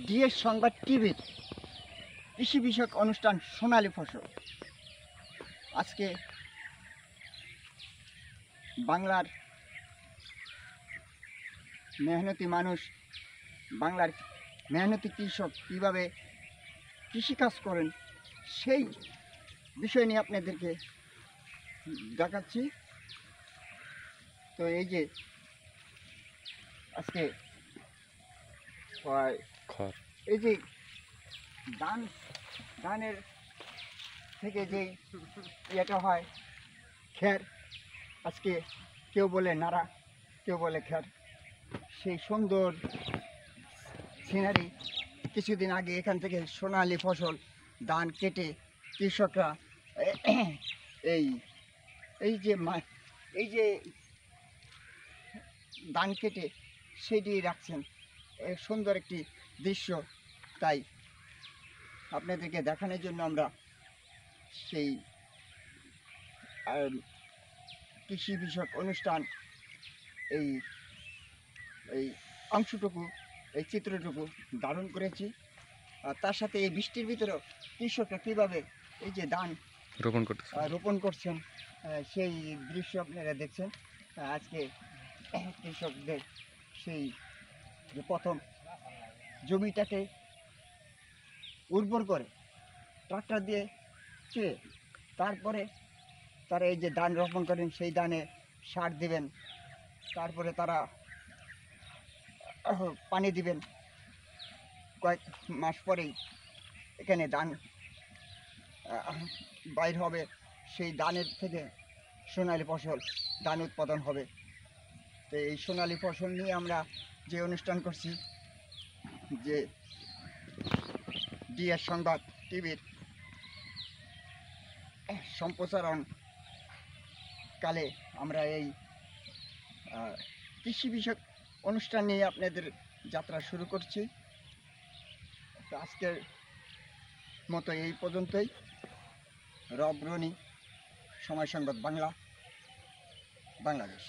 DS সংবাদ টিভির কৃষি বিষয়ক অনুষ্ঠান সোনালী ফসল। আজকে বাংলার মেহনতি মানুষ, বাংলার মেহনতি কৃষক কীভাবে কৃষিকাজ করেন সেই বিষয় নিয়ে আপনাদেরকে দেখাচ্ছি। তো এই যে আজকে এই যে ধানের থেকে যে ইয়েটা হয় খ্যার, আজকে কেউ বলে নাড়া, কেউ বলে খ্যার, সেই সুন্দর সিনারি কিছুদিন আগে এখান থেকে সোনালি ফসল ধান কেটে কৃষকরা এই এই যে এই যে ধান কেটে সেটি রাখছেন, সুন্দর একটি দৃশ্য। তাই আপনাদেরকে দেখানোর জন্য আমরা সেই কৃষি বিষয়ক অনুষ্ঠান এই এই অংশটুকু, এই চিত্রটুকু ধারণ করেছি। আর তার সাথে এই বৃষ্টির ভিতরেও কৃষকরা কীভাবে এই যে ধান রোপণ করছেন সেই দৃশ্য আপনারা দেখছেন। আজকে কৃষকদের সেই যে প্রথম জমিটাকে উর্বর করে ট্রাক্টর দিয়ে চুয়ে তারপরে তারা এই যে ধান রোপণ করেন, সেই ধানে সার দিবেন, তারপরে তারা পানি দিবেন। কয়েক মাস পরেই এখানে ধান বাইর হবে, সেই ধানের থেকে সোনালি ফসল ধান উৎপাদন হবে। তো এই সোনালি ফসল নিয়ে আমরা যে অনুষ্ঠান করছি, যে ডিএস সংবাদ টিভির সম্প্রচারণ কালে আমরা এই কৃষি বিষয়ক অনুষ্ঠান নিয়ে আপনাদের যাত্রা শুরু করছি। তো আজকের মতো এই পর্যন্তই। রব রনি, সময় সংবাদ বাংলা, বাংলাদেশ।